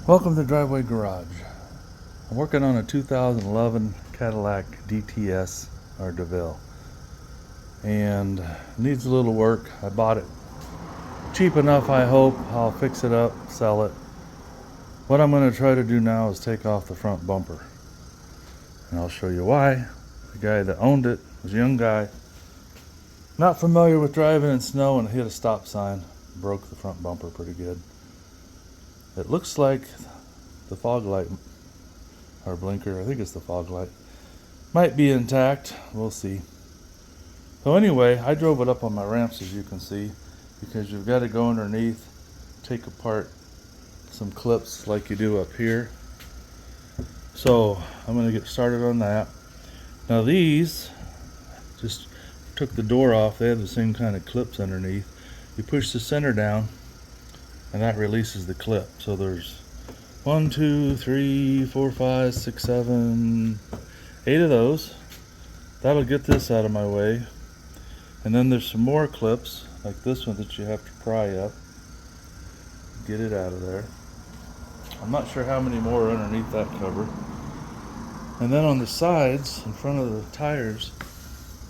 Welcome to Driveway Garage. I'm working on a 2011 Cadillac DTS or DeVille, and it needs a little work. I bought it cheap enough, I hope. I'll fix it up, sell it. What I'm going to try to do now is take off the front bumper, and I'll show you why. The guy that owned it was a young guy, not familiar with driving in snow, and hit a stop sign, broke the front bumper pretty good. It looks like the fog light or blinker, I think it's the fog light, might be intact. We'll see. So anyway, I drove it up on my ramps, as you can see, because you've got to go underneath, take apart some clips like you do up here. So I'm going to get started on that. Now these, just took the door off. They have the same kind of clips underneath. You push the center down and that releases the clip. So there's 1, 2, 3, 4, 5, 6, 7, 8 of those. That'll get this out of my way. And then there's some more clips like this one that you have to pry up, get it out of there. I'm not sure how many more are underneath that cover. And then on the sides in front of the tires,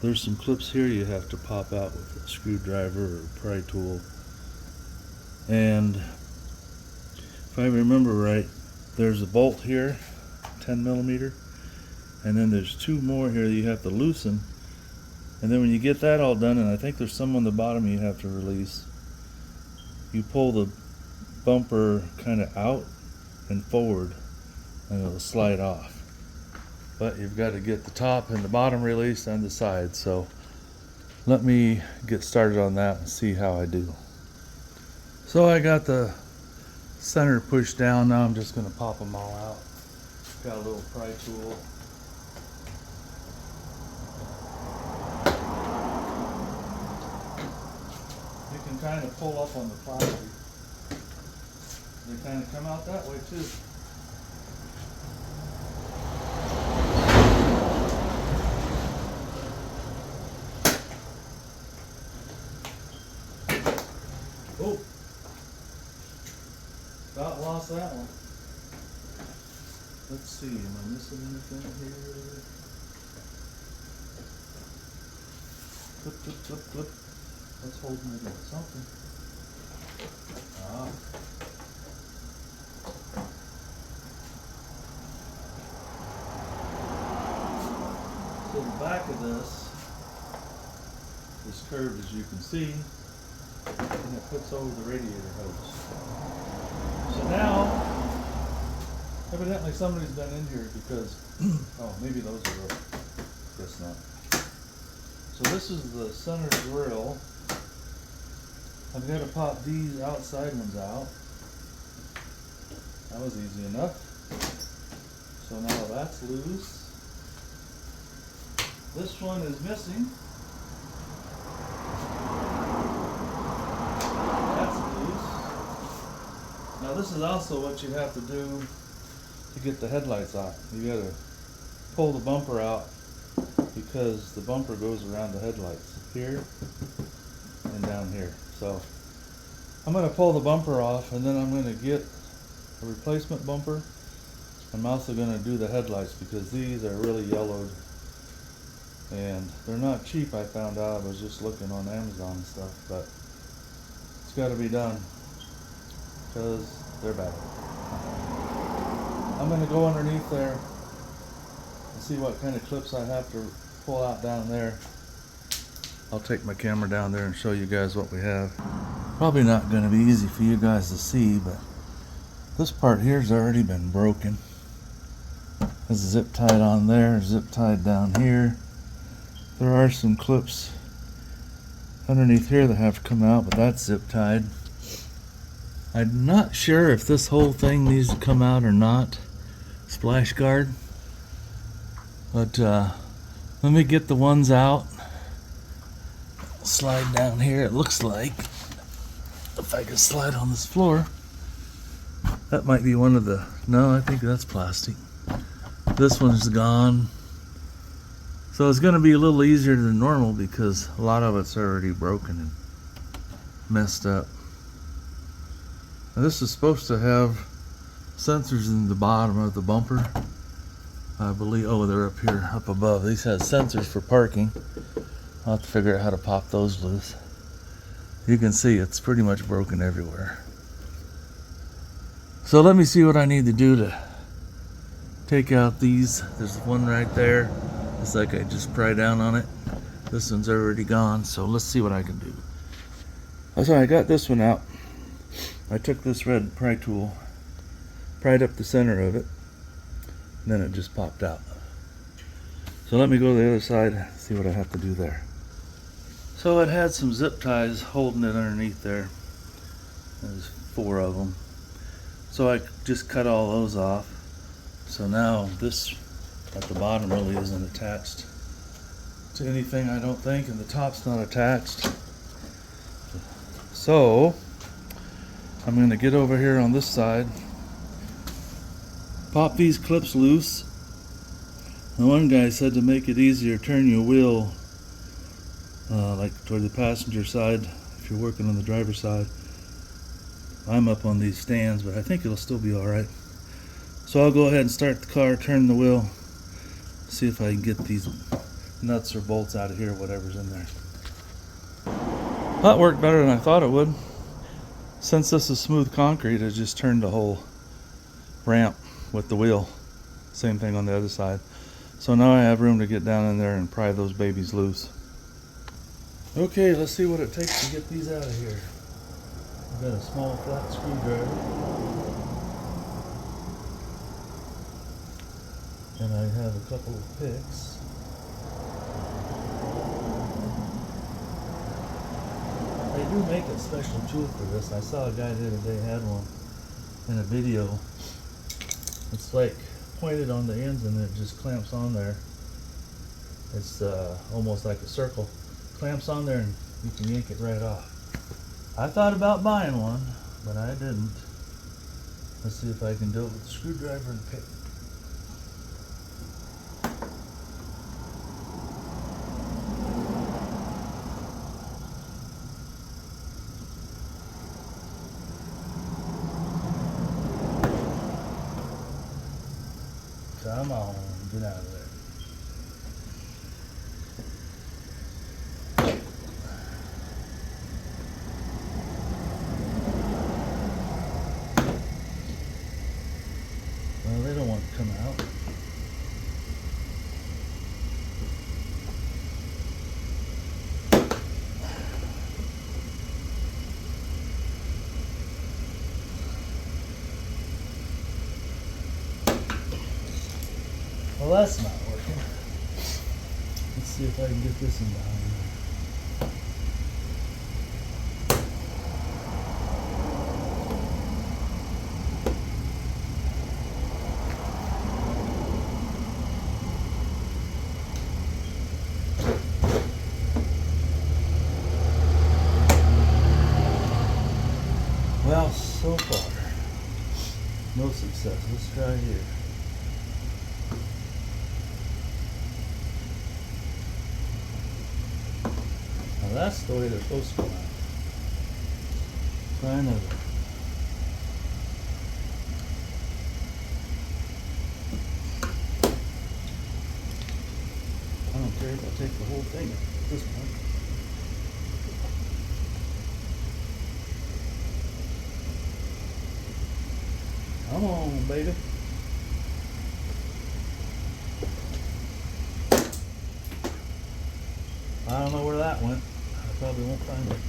there's some clips here you have to pop out with a screwdriver or a pry tool. And if I remember right, there's a bolt here, 10 millimeter, and then there's 2 more here that you have to loosen. And then when you get that all done, and I think there's some on the bottom you have to release, you pull the bumper kind of out and forward and it'll slide off. But you've got to get the top and the bottom released and the sides. So let me get started on that and see how I do. So I got the center pushed down. Now I'm just going to pop them all out. Got a little pry tool. You can kind of pull up on the plastic. They kind of come out that way too. Oh! About lost that one. Let's see, am I missing anything here? Clip, clip, clip, clip. Let's hold my door. Something. Ah. So the back of this is curved, as you can see, and it puts over the radiator hose. So now, evidently somebody's been in here because, oh, maybe those are real. Guess not. So this is the center grill. I've got to pop these outside ones out. That was easy enough. So now that's loose. This one is missing. Now this is also what you have to do to get the headlights out. You got to pull the bumper out because the bumper goes around the headlights here and down here. So I'm going to pull the bumper off, and then I'm going to get a replacement bumper. I'm also going to do the headlights because these are really yellowed and they're not cheap. I found out, I was just looking on Amazon and stuff, but it's got to be done because they're bad. I'm going to go underneath there and see what kind of clips I have to pull out down there. I'll take my camera down there and show you guys what we have. Probably not going to be easy for you guys to see, but this part here has already been broken. There's a zip tied on there, zip tied down here. There are some clips underneath here that have to come out, but that's zip tied. I'm not sure if this whole thing needs to come out or not, splash guard, but let me get the ones out. Slide down here, it looks like, if I can slide on this floor. That might be one of the, no, I think that's plastic. This one's gone. So it's going to be a little easier than normal because a lot of it's already broken and messed up. Now this is supposed to have sensors in the bottom of the bumper, I believe. Oh, they're up here, up above. These have sensors for parking. I'll have to figure out how to pop those loose. You can see it's pretty much broken everywhere. So let me see what I need to do to take out these. There's one right there. It's like I just pry down on it. This one's already gone, so let's see what I can do. So I got this one out. I took this red pry tool, pried up the center of it, and then it just popped out. So let me go to the other side and see what I have to do there. So it had some zip ties holding it underneath there. There's 4 of them. So I just cut all those off. So now this at the bottom really isn't attached to anything, I don't think, and the top's not attached. So I'm going to get over here on this side, pop these clips loose. The one guy said to make it easier, turn your wheel like toward the passenger side if you're working on the driver's side. I'm up on these stands, but I think it'll still be alright. So I'll go ahead and start the car, turn the wheel, see if I can get these nuts or bolts out of here, whatever's in there. That worked better than I thought it would. Since this is smooth concrete, I just turned the whole ramp with the wheel. Same thing on the other side. So now I have room to get down in there and pry those babies loose. Okay, let's see what it takes to get these out of here. I've got a small flat screwdriver. And I have a couple of picks. They do make a special tool for this. I saw a guy the other day had one in a video. It's like pointed on the ends and it just clamps on there. It's almost like a circle. Clamps on there and you can yank it right off. I thought about buying one, but I didn't. Let's see if I can do it with a screwdriver and pick. Come on, get out of there. Well, they don't want to come out. Well, that's not working. Let's see if I can get this in behind there. Well, so far, no success. Let's try here. That's the way they're supposed to come out. Try another. I don't care if I take the whole thing at this point. Come on, baby. I don't know where that went. I probably won't find it.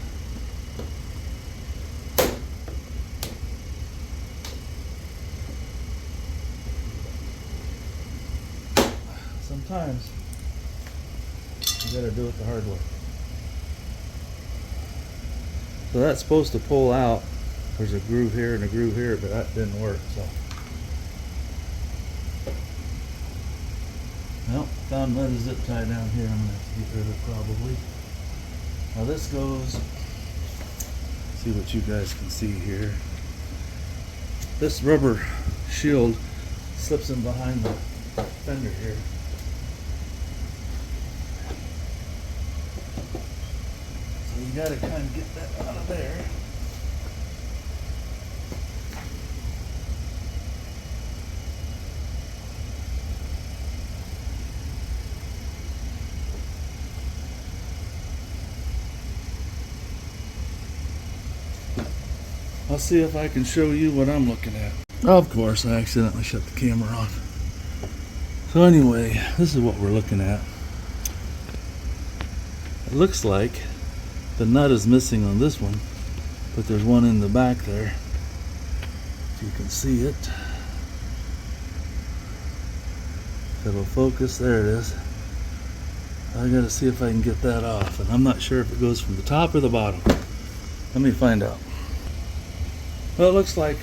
Sometimes you gotta do it the hard way. So that's supposed to pull out. There's a groove here and a groove here, but that didn't work. So, well, found another zip tie down here. I'm gonna have to get rid of probably. Now this goes, see what you guys can see here. This rubber shield slips in behind the fender here. So you gotta kind of get that out of there. I'll see if I can show you what I'm looking at. Of course, I accidentally shut the camera off. So anyway, this is what we're looking at. It looks like the nut is missing on this one, but there's one in the back there. If you can see it. If it'll focus, there it is. I gotta see if I can get that off, and I'm not sure if it goes from the top or the bottom. Let me find out. Well, it looks like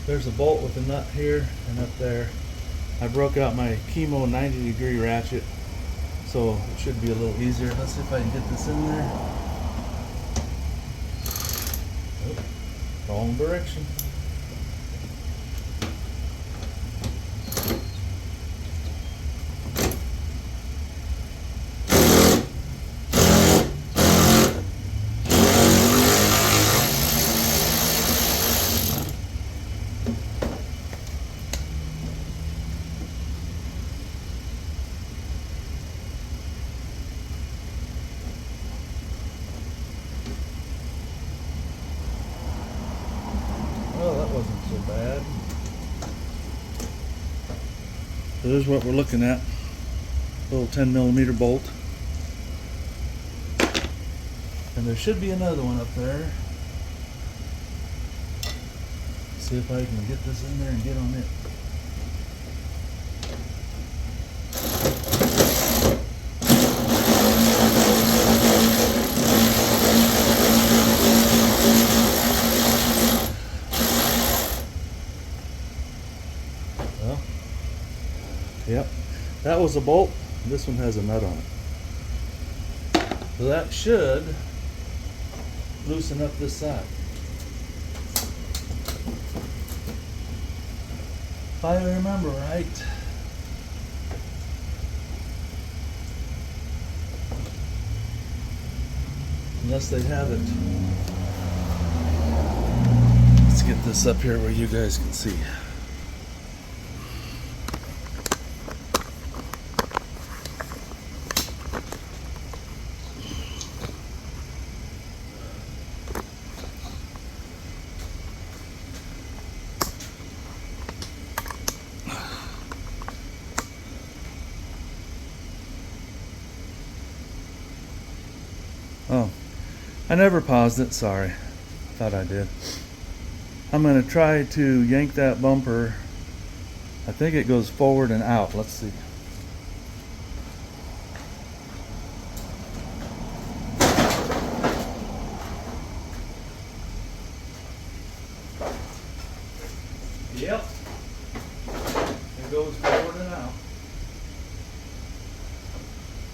there's a bolt with a nut here and up there. I broke out my Chemo 90-degree ratchet, so it should be a little easier. Let's see if I can get this in there. Oh, wrong direction. Well, that wasn't so bad. So there's what we're looking at. Little 10mm bolt. And there should be another one up there. See if I can get this in there and get on it. Well, yep, that was a bolt. This one has a nut on it. So that should loosen up this side. If I remember right, unless they have it. Let's get this up here where you guys can see. Oh, I never paused it, sorry. Thought I did. I'm going to try to yank that bumper. I think it goes forward and out. Let's see. Yep. It goes forward and out.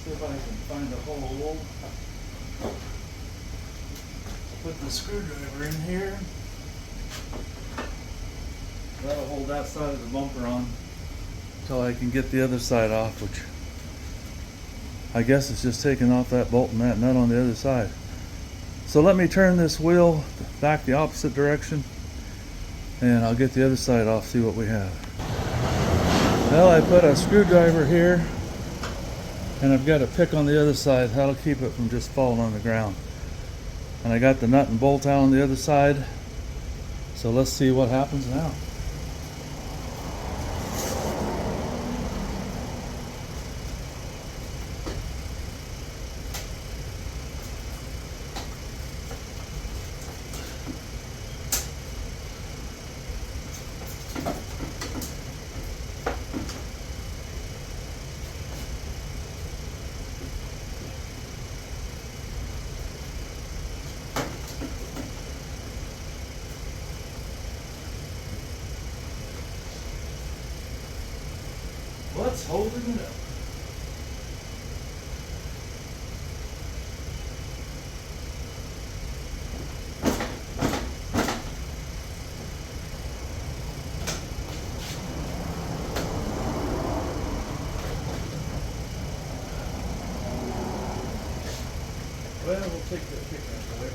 See if I can find a hole. Put the screwdriver in here. That'll hold that side of the bumper on until I can get the other side off, which I guess it's just taking off that bolt and that nut on the other side. So let me turn this wheel back the opposite direction and I'll get the other side off, see what we have. Well, I put a screwdriver here and I've got a pick on the other side. That'll keep it from just falling on the ground. And I got the nut and bolt out on the other side. So let's see what happens now. What's holding it up? Well, we'll take that pickup away.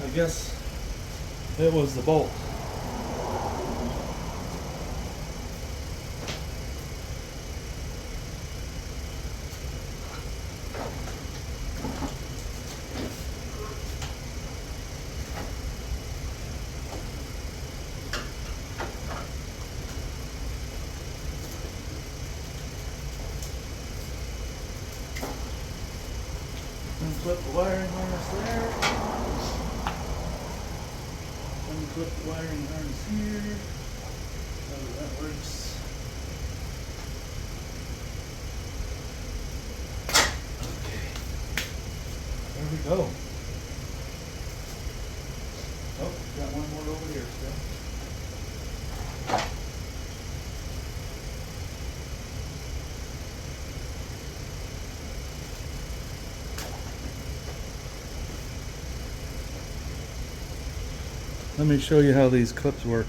I guess it was the bolt. Unclip the wiring harness there. Unclip the wiring harness here. However that works. Okay. There we go. Oh, got one more over here still. Let me show you how these clips work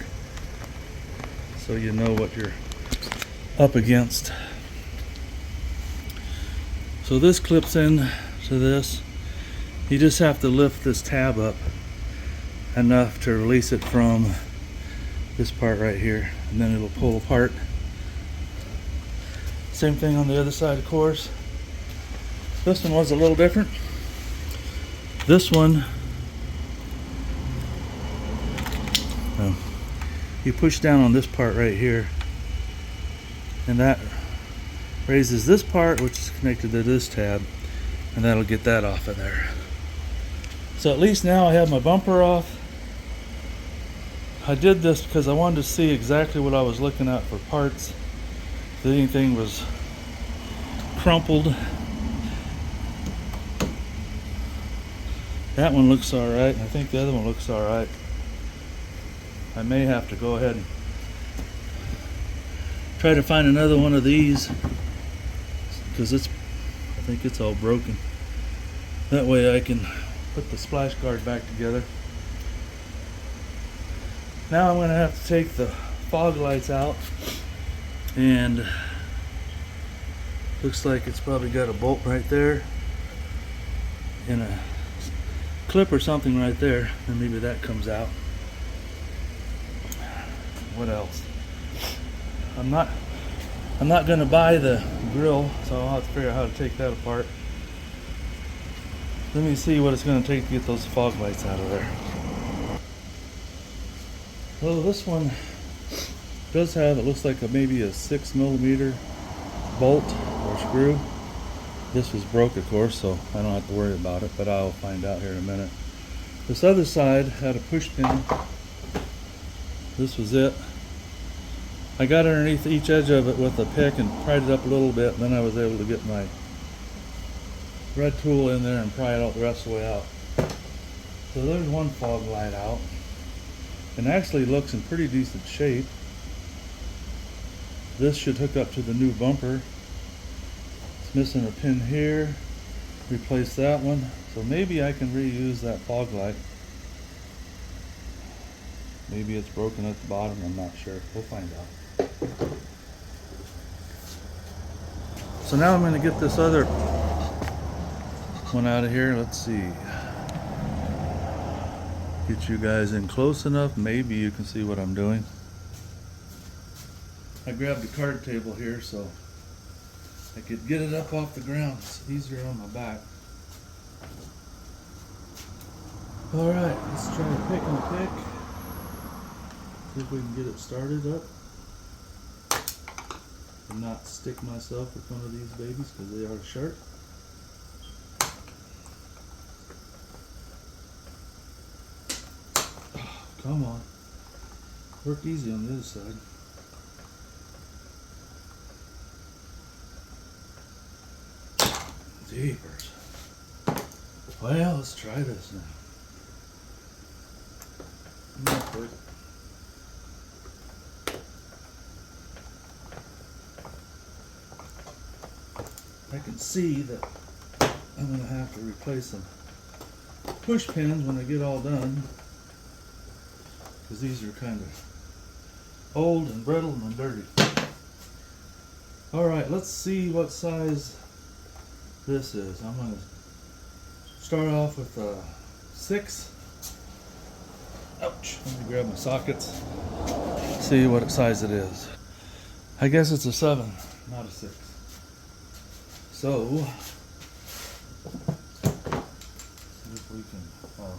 so you know what you're up against. So this clips in to this. You just have to lift this tab up enough to release it from this part right here, and then it'll pull apart. Same thing on the other side, of course. This one was a little different. This one, you push down on this part right here, and that raises this part, which is connected to this tab, and that'll get that off of there. So at least now I have my bumper off. I did this because I wanted to see exactly what I was looking at for parts. If anything was crumpled. That one looks alright, and I think the other one looks alright. I may have to go ahead and try to find another one of these, because I think it's all broken. That way I can put the splash guard back together. Now I'm going to have to take the fog lights out, and looks like it's probably got a bolt right there and a clip or something right there, and maybe that comes out. What else? I'm not going to buy the grill, so I'll have to figure out how to take that apart. Let me see what it's going to take to get those fog lights out of there. Well, this one does have, it looks like maybe a 6mm bolt or screw. This was broke, of course, so I don't have to worry about it, but I'll find out here in a minute. This other side had a push pin. This was it. I got underneath each edge of it with a pick and pried it up a little bit, and then I was able to get my red tool in there and pry it out the rest of the way out. So there's one fog light out, and actually looks in pretty decent shape. This should hook up to the new bumper. It's missing a pin here. Replace that one. So maybe I can reuse that fog light. Maybe it's broken at the bottom, I'm not sure. We'll find out. So now I'm going to get this other one out of here. Let's see. Get you guys in close enough. Maybe you can see what I'm doing. I grabbed a card table here so I could get it up off the ground. It's easier on my back. Alright, let's try to pick and pick. See if we can get it started up. And not stick myself with one of these babies because they are sharp. Oh, come on. Work easy on the other side. Jeepers. Well, let's try this now. Not good. I can see that I'm going to have to replace some push pins when I get all done, because these are kind of old and brittle and dirty. Alright, let's see what size this is. I'm going to start off with a 6. Ouch. Let me grab my sockets. See what size it is. I guess it's a 7, not a 6. So, see if we can, of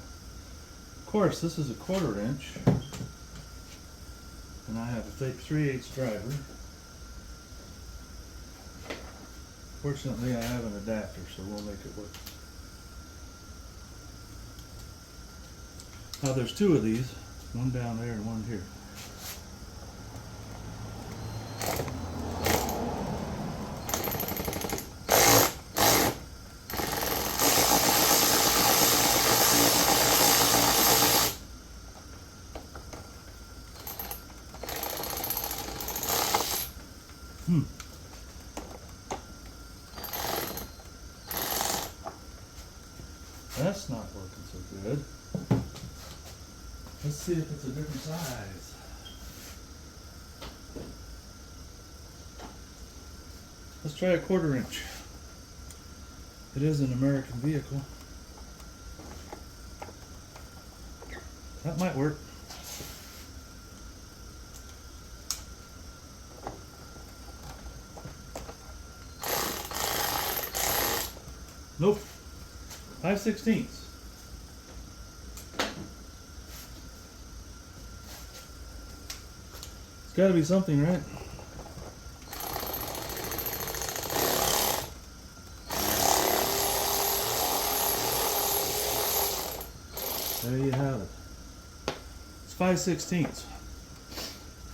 course, this is a 1/4 inch. And I have a 3/8 driver. Fortunately, I have an adapter, so we'll make it work. Now there's 2 of these, one down there and one here. That's not working so good. Let's see if it's a different size. Let's try a 1/4 inch. It is an American vehicle. That might work. Nope. 5/16. It's got to be something, right? There you have it. It's 5/16.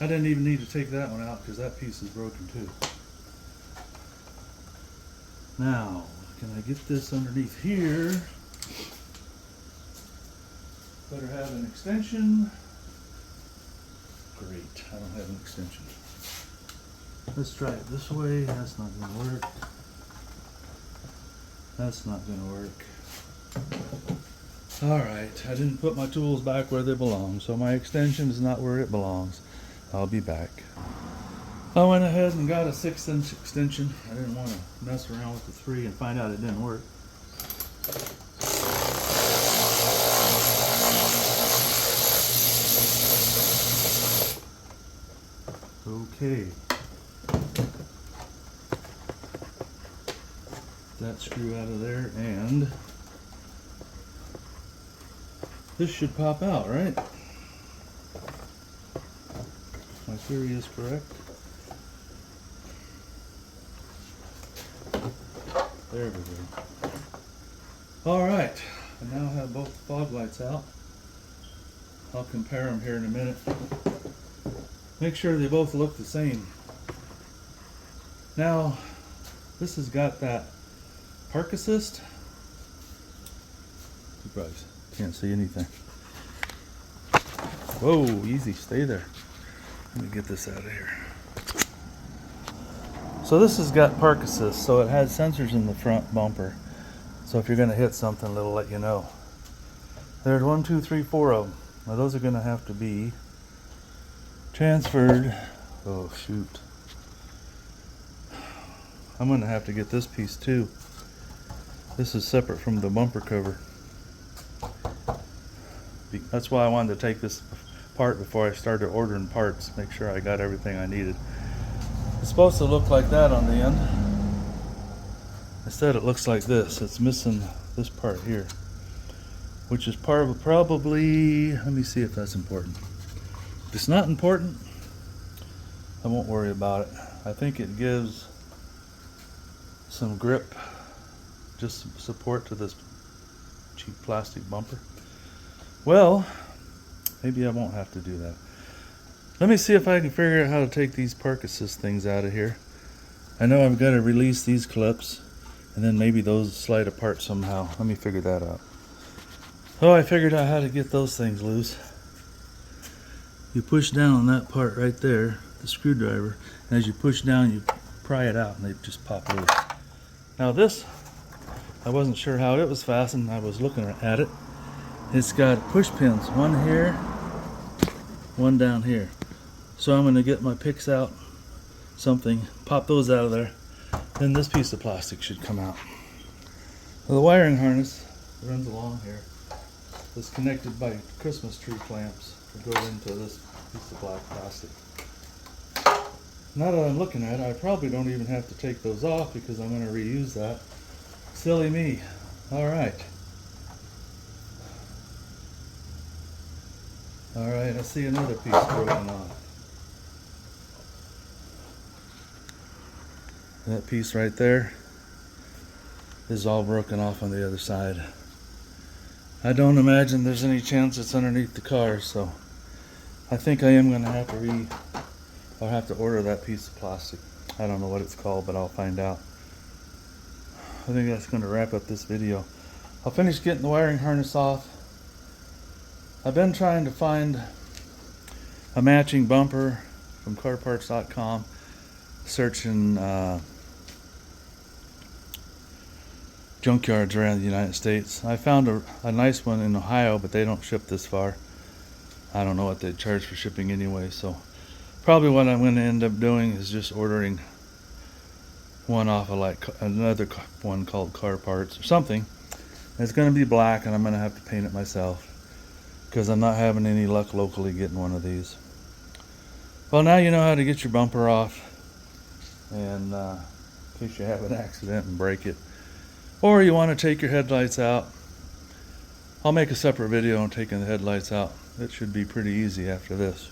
I didn't even need to take that one out because that piece is broken too. Now, can I get this underneath here? Better have an extension. Great, I don't have an extension. Let's try it this way. That's not going to work. That's not going to work. Alright, I didn't put my tools back where they belong, so my extension is not where it belongs. I'll be back. I went ahead and got a 6-inch extension. I didn't want to mess around with the 3 and find out it didn't work. Okay. That screw out of there, and this should pop out, right? My theory is correct. There we go. Alright, I now have both fog lights out. I'll compare them here in a minute. Make sure they both look the same. Now, this has got that park assist. You probably can't see anything. Whoa, easy, stay there. Let me get this out of here. So this has got park assist, so it has sensors in the front bumper. So if you're going to hit something, it'll let you know. There's 1, 2, 3, 4 of them. Now those are going to have to be transferred. Oh shoot. I'm going to have to get this piece too. This is separate from the bumper cover. That's why I wanted to take this apart before I started ordering parts. Make sure I got everything I needed. It's supposed to look like that on the end. Instead it looks like this. It's missing this part here, which is probably, let me see if that's important. If it's not important, I won't worry about it. I think it gives some grip, just some support to this cheap plastic bumper. Well, maybe I won't have to do that. Let me see if I can figure out how to take these park assist things out of here. I know I've got to release these clips, and then maybe those slide apart somehow. Let me figure that out. Oh, I figured out how to get those things loose. You push down on that part right there, the screwdriver, and as you push down, you pry it out, and they just pop loose. Now this, I wasn't sure how it was fastened. I was looking at it. It's got push pins, one here, one down here. So I'm going to get my picks out, something, pop those out of there, then this piece of plastic should come out. Well, the wiring harness runs along here. is connected by Christmas tree clamps that go into this piece of black plastic. Now that I'm looking at it, I probably don't even have to take those off because I'm going to reuse that. Silly me. Alright. Alright, I see another piece broken off. That piece right there is all broken off on the other side. I don't imagine there's any chance it's underneath the car, so I think I am going to have to I'll have to order that piece of plastic. I don't know what it's called, but I'll find out. I think that's going to wrap up this video. I'll finish getting the wiring harness off. I've been trying to find a matching bumper from carparts.com, searching junkyards around the United States. I found a nice one in Ohio, but they don't ship this far. I don't know what they charge for shipping anyway, so probably what I'm going to end up doing is just ordering one off of like another one called Car Parts or something. It's going to be black, and I'm going to have to paint it myself because I'm not having any luck locally getting one of these. Well, now you know how to get your bumper off, and in case you have an accident and break it, or you want to take your headlights out. I'll make a separate video on taking the headlights out. It should be pretty easy after this.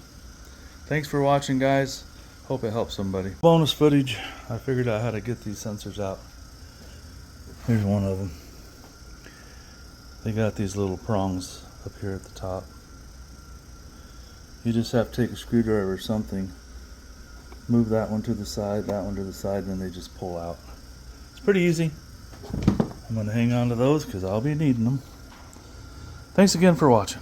Thanks for watching, guys. Hope it helps somebody. Bonus footage. I figured out how to get these sensors out. Here's one of them. They got these little prongs up here at the top. You just have to take a screwdriver or something, move that one to the side, that one to the side, and then they just pull out. It's pretty easy. I'm going to hang on to those because I'll be needing them. Thanks again for watching.